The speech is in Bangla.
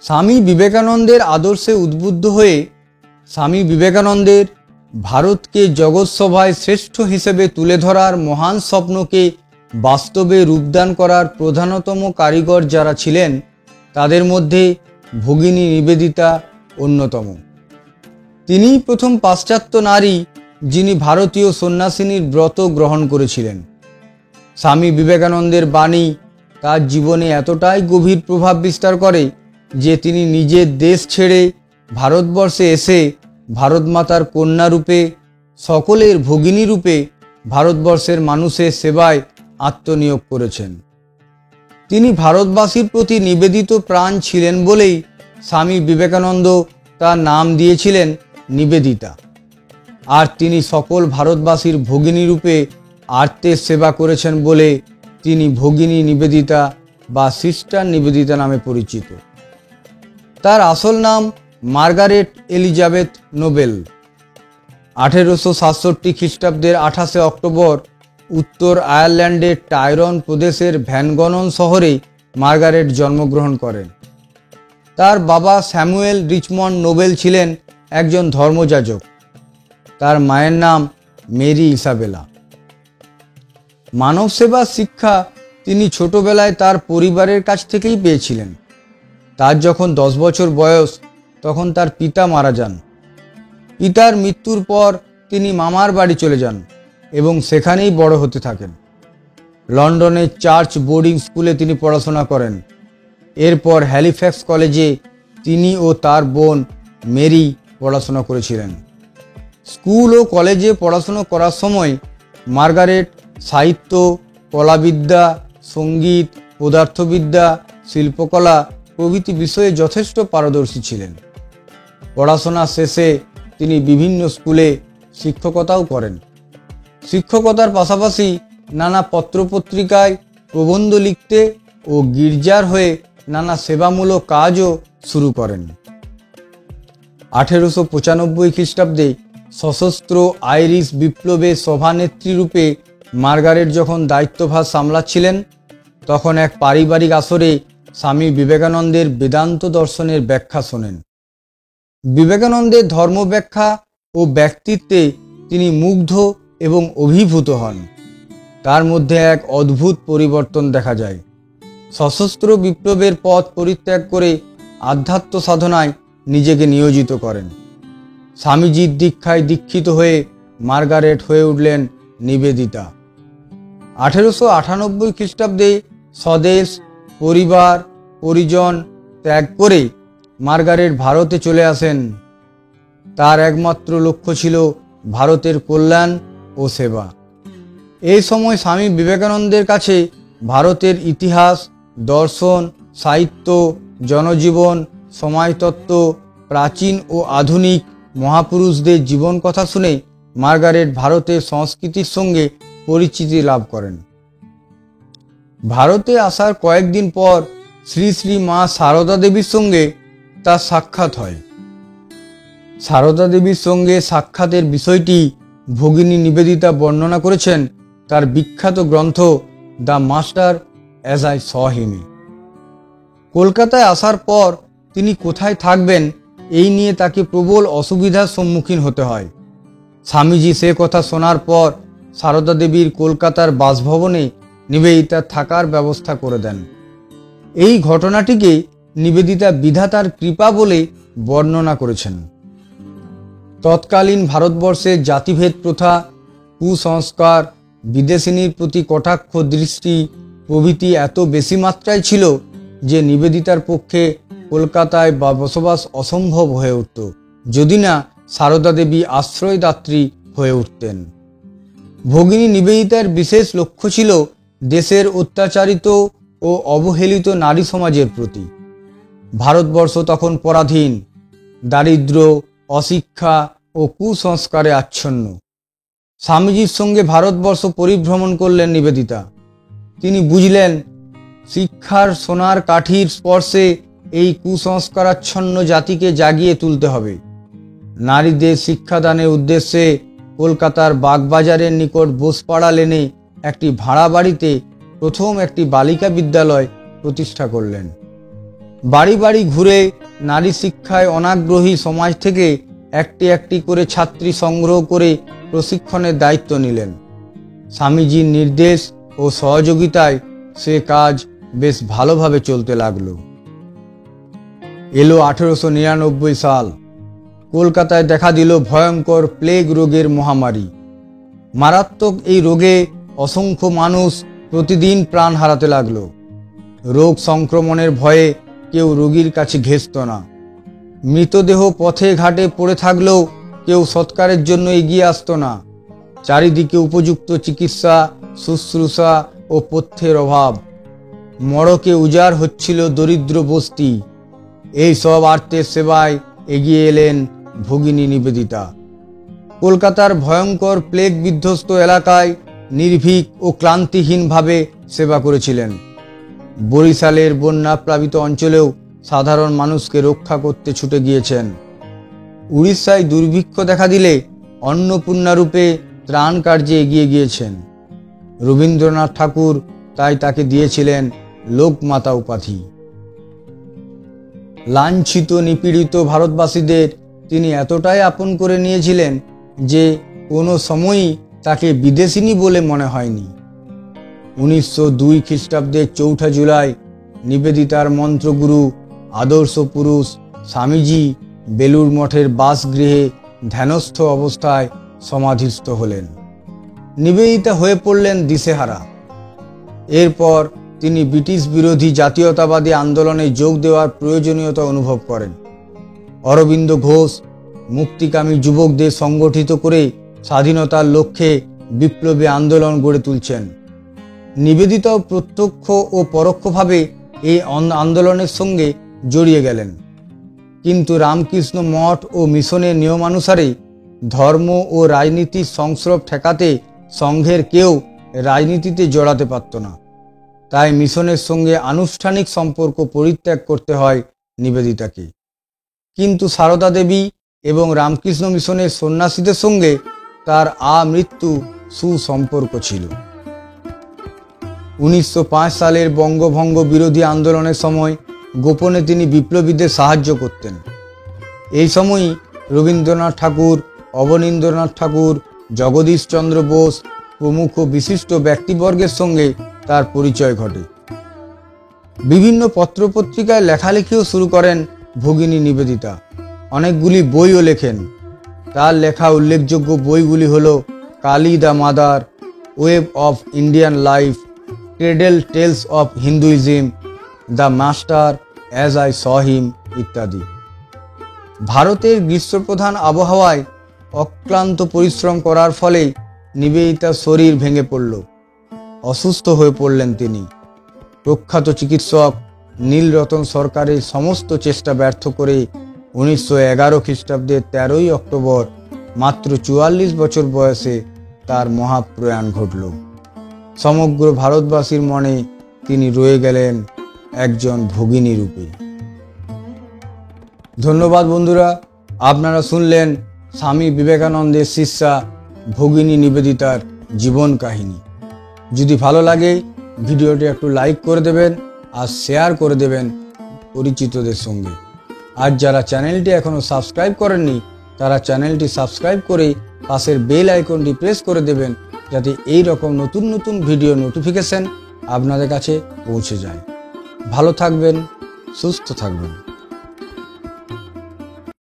স্বামী বিবেকানন্দের আদর্শে উদ্বুদ্ধ হয়ে স্বামী বিবেকানন্দের ভারতকে জগৎসভায় শ্রেষ্ঠ হিসেবে তুলে ধরার মহান স্বপ্নকে বাস্তবে রূপদান করার প্রধানতম কারিগর যারা ছিলেন তাদের মধ্যে ভগিনী নিবেদিতা অন্যতম। তিনিই প্রথম পাশ্চাত্য নারী যিনি ভারতীয় সন্ন্যাসিনীর ব্রত গ্রহণ করেছিলেন। স্বামী বিবেকানন্দের বাণী তার জীবনে এতটাই গভীর প্রভাব বিস্তার করে যে তিনি নিজের দেশ ছেড়ে ভারতবর্ষে এসে ভারতমাতার কন্যা রূপে, সকলের ভগিনী রূপে ভারতবর্ষের মানুষের সেবায় আত্মনিয়োগ করেছেন। তিনি ভারতবাসীর প্রতি নিবেদিত প্রাণ ছিলেন বলেই স্বামী বিবেকানন্দ তার নাম দিয়েছিলেন নিবেদিতা। আর তিনি সকল ভারতবাসীর ভগিনী রূপে আর্তের সেবা করেছেন বলে তিনি ভগিনী নিবেদিতা বা সিস্টার নিবেদিতা নামে পরিচিত। তার আসল নাম মার্গারেট এলিজাবেথ নোবেল। 1867 খ্রিস্টাব্দের 28 অক্টোবর উত্তর আয়ারল্যান্ডের টাইরন প্রদেশের ভ্যানগনন শহরে মার্গারেট জন্মগ্রহণ করেন। তার বাবা স্যামুয়েল রিচমন্ড নোবেল ছিলেন একজন ধর্মযাজক। তার মায়ের নাম মেরি ইসাবেলা। মানব সেবার শিক্ষা তিনি ছোটবেলায় তার পরিবারের কাছ থেকেই পেয়েছিলেন। তার যখন 10 বছর বয়স তখন তার পিতা মারা যান। পিতার মৃত্যুর পর তিনি মামার বাড়ি চলে যান এবং সেখানেই বড় হতে থাকেন। লন্ডনের চার্চ বোর্ডিং স্কুলে তিনি পড়াশোনা করেন। এরপর হ্যালিফ্যাক্স কলেজে তিনি ও তার বোন মেরি পড়াশোনা করেছিলেন। স্কুল ও কলেজে পড়াশোনা করার সময় মার্গারেট সাহিত্য, কলাবিদ্যা, সঙ্গীত, পদার্থবিদ্যা, শিল্পকলা প্রভৃতি বিষয়ে যথেষ্ট পারদর্শী ছিলেন। পড়াশোনা শেষে তিনি বিভিন্ন স্কুলে শিক্ষকতাও করেন। শিক্ষকতার পাশাপাশি নানা পত্রপত্রিকায় প্রবন্ধ লিখতে ও গির্জার হয়ে নানা সেবামূলক কাজও শুরু করেন। 1895 খ্রিস্টাব্দে সশস্ত্র আইরিশ বিপ্লবের সভানেত্রী রূপে মার্গারেট যখন দায়িত্বভার সামলাচ্ছিলেন তখন এক পারিবারিক আসরে স্বামী বিবেকানন্দের বেদান্ত দর্শনের ব্যাখ্যা শোনেন। বিবেকানন্দের ধর্ম ব্যাখ্যা ও ব্যক্তিত্বে তিনি মুগ্ধ এবং অভিভূত হন। তার মধ্যে এক অদ্ভুত পরিবর্তন দেখা যায়। সশস্ত্র বিপ্লবের পথ পরিত্যাগ করে আধ্যাত্ম সাধনায় নিজেকে নিয়োজিত করেন। স্বামীজির দীক্ষায় দীক্ষিত হয়ে মার্গারেট হয়ে উঠলেন নিবেদিতা। 1898 খ্রিস্টাব্দে স্বদেশ, পরিবার, পরিজন ত্যাগ করে মার্গারেট ভারতে চলে আসেন। তার একমাত্র লক্ষ্য ছিল ভারতের কল্যাণ ও সেবা। এই সময় স্বামী বিবেকানন্দের কাছে ভারতের ইতিহাস, দর্শন, সাহিত্য, জনজীবন, সমাজতত্ত্ব, প্রাচীন ও আধুনিক মহাপুরুষদের জীবন কথা শুনে মার্গারেট ভারতের সংস্কৃতির সঙ্গে পরিচিতি লাভ করেন। ভারতে আসার কয়েকদিন পর শ্রী শ্রী মা সারদা দেবীর সঙ্গে তার সাক্ষাৎ হয়। সারদা দেবীর সঙ্গে সাক্ষাতের বিষয়টি ভগিনী নিবেদিতা বর্ণনা করেছেন তার বিখ্যাত গ্রন্থ the master as I saw him. কলকাতায় আসার পর তিনি কোথায় থাকবেন এই নিয়ে তাকে প্রবল অসুবিধার সম্মুখীন হতে হয়। স্বামীজি সে কথা শোনার পর সারদা দেবীর কলকাতার বাসভবনে নিবেদিতার থাকার ব্যবস্থা করে দেন। এই ঘটনাটিকে নিবেদিতা বিধাতার কৃপা বলে বর্ণনা করেছেন। তৎকালীন ভারতবর্ষের জাতিভেদ প্রথা, কুসংস্কার, বিদেশিনীর প্রতি কটাক্ষ দৃষ্টি প্রভৃতি এত বেশি মাত্রায় ছিল যে নিবেদিতার পক্ষে কলকাতায় বা বসবাস অসম্ভব হয়ে উঠত যদি না সারদা দেবী আশ্রয়দাত্রী হয়ে উঠতেন। ভগিনী নিবেদিতার বিশেষ লক্ষ্য ছিল দেশের অত্যাচারিত ও অবহেলিত নারী সমাজের প্রতি। ভারতবর্ষ তখন পরাধীন, দারিদ্র, অশিক্ষা ও কুসংস্কারে আচ্ছন্ন। স্বামীজির সঙ্গে ভারতবর্ষ পরিভ্রমণ করলেন নিবেদিতা। তিনি বুঝলেন শিক্ষার সোনার কাঠির স্পর্শে এই কুসংস্কারাচ্ছন্ন জাতিকে জাগিয়ে তুলতে হবে। নারীদের শিক্ষাদানের উদ্দেশ্যে কলকাতার বাগবাজারের নিকট বোসপাড়া লেনে একটি ভাড়া বাড়িতে প্রথম একটি বালিকা বিদ্যালয় প্রতিষ্ঠা করলেন। বাড়ি বাড়ি ঘুরে নারী শিক্ষায় অনাগ্রহী সমাজ থেকে একটি একটি করে ছাত্রী সংগ্রহ করে প্রশিক্ষণের দায়িত্ব নিলেন। স্বামীজির নির্দেশ ও সহযোগিতায় সে কাজ বেশ ভালোভাবে চলতে লাগলো। এলো 1899 সাল। কলকাতায় দেখা দিল ভয়ঙ্কর প্লেগ রোগের মহামারী। মারাত্মক এই রোগে অসংখ্য মানুষ প্রতিদিন প্রাণ হারাতে লাগলো। রোগ সংক্রমণের ভয়ে কেউ রোগীর কাছে ঘেঁষত না। মৃতদেহ পথে ঘাটে পড়ে থাকলেও কেউ সৎকারের জন্য এগিয়ে আসতো না। চারিদিকে উপযুক্ত চিকিৎসা, শুশ্রূষা ও পথ্যের অভাব। মড়কে উজাড় হচ্ছিল দরিদ্র বস্তি। এই সব আর্তের সেবায় এগিয়ে এলেন ভগিনী নিবেদিতা। কলকাতার ভয়ঙ্কর প্লেগ বিধ্বস্ত এলাকায় নির্ভীক ও ক্লান্তিহীনভাবে সেবা করেছিলেন। বরিশালের বন্যাপ্লাবিত অঞ্চলেও সাধারণ মানুষকে রক্ষা করতে ছুটে গিয়েছেন। উড়িষ্যায় দুর্ভিক্ষ দেখা দিলে অন্নপূর্ণা রূপে ত্রাণ কার্যে এগিয়ে গিয়েছেন। রবীন্দ্রনাথ ঠাকুর তাই তাকে দিয়েছিলেন লোকমাতা উপাধি। লাঞ্ছিত নিপীড়িত ভারতবাসীদের তিনি এতটাই আপন করে নিয়েছিলেন যে কোনো সময়ই তাকে বিদেশিনী বলে মনে হয়নি। 1902 খ্রিস্টাব্দের 4 জুলাই নিবেদিতার মন্ত্রগুরু আদর্শ পুরুষ স্বামীজি বেলুড় মঠের বাসগৃহে ধ্যানস্থ অবস্থায় সমাধিস্থ হলেন। নিবেদিতা হয়ে পড়লেন দিশেহারা। এরপর তিনি ব্রিটিশ বিরোধী জাতীয়তাবাদী আন্দোলনে যোগ দেওয়ার প্রয়োজনীয়তা অনুভব করেন। অরবিন্দ ঘোষ মুক্তিকামী যুবকদের সংগঠিত করে স্বাধীনতার লক্ষ্যে বিপ্লবী আন্দোলন গড়ে তুলছেন। নিবেদিতাও প্রত্যক্ষ ও পরোক্ষভাবে এই আন্দোলনের সঙ্গে জড়িয়ে গেলেন। কিন্তু রামকৃষ্ণ মঠ ও মিশনের নিয়মানুসারে ধর্ম ও রাজনীতির সংস্রব ঠেকাতে সংঘের কেউ রাজনীতিতে জড়াতে পারত না। তাই মিশনের সঙ্গে আনুষ্ঠানিক সম্পর্ক পরিত্যাগ করতে হয় নিবেদিতাকে। কিন্তু সারদা দেবী এবং রামকৃষ্ণ মিশনের সন্ন্যাসীদের সঙ্গে তার আমৃত্যু সুসম্পর্ক ছিল। 1905 সালের বঙ্গভঙ্গ বিরোধী আন্দোলনের সময় গোপনে তিনি বিপ্লবীদের সাহায্য করতেন। এই সময়ই রবীন্দ্রনাথ ঠাকুর, অবনীন্দ্রনাথ ঠাকুর, জগদীশচন্দ্র বোস প্রমুখ বিশিষ্ট ব্যক্তিবর্গের সঙ্গে তার পরিচয় ঘটে। বিভিন্ন পত্রপত্রিকায় লেখালেখিও শুরু করেন ভগিনী নিবেদিতা। অনেকগুলি বইও লেখেন। তার লেখা উল্লেখযোগ্য বইগুলি হল Kali the mother, web of Indian life, cradle tales of Hinduism, the master as I saw him ইত্যাদি। ভারতের গ্রীষ্মপ্রধান আবহাওয়ায় অক্লান্ত পরিশ্রম করার ফলে নিবেদিতার শরীর ভেঙে পড়ল। অসুস্থ হয়ে পড়লেন তিনি। প্রখ্যাত চিকিৎসক নীলরতন সরকারের সমস্ত চেষ্টা ব্যর্থ করে 1911 খ্রিস্টাব্দের 13 অক্টোবর মাত্র 44 বছর বয়সে তার মহাপ্রয়াণ ঘটল। সমগ্র ভারতবাসীর মনে তিনি রয়ে গেলেন একজন ভগিনী রূপে। ধন্যবাদ বন্ধুরা, আপনারা শুনলেন স্বামী বিবেকানন্দের শিষ্যা ভগিনী নিবেদিতার জীবন কাহিনী। যদি ভালো লাগে ভিডিওটি একটু লাইক করে দেবেন আর শেয়ার করে দেবেন পরিচিতদের সঙ্গে। আর যারা চ্যানেলটি এখনও সাবস্ক্রাইব করেননি তারা চ্যানেলটি সাবস্ক্রাইব করে পাশের বেল আইকনটি প্রেস করে দেবেন, যাতে এই রকম নতুন নতুন ভিডিও নোটিফিকেশন আপনাদের কাছে পৌঁছে যায়। ভালো থাকবেন, সুস্থ থাকবেন।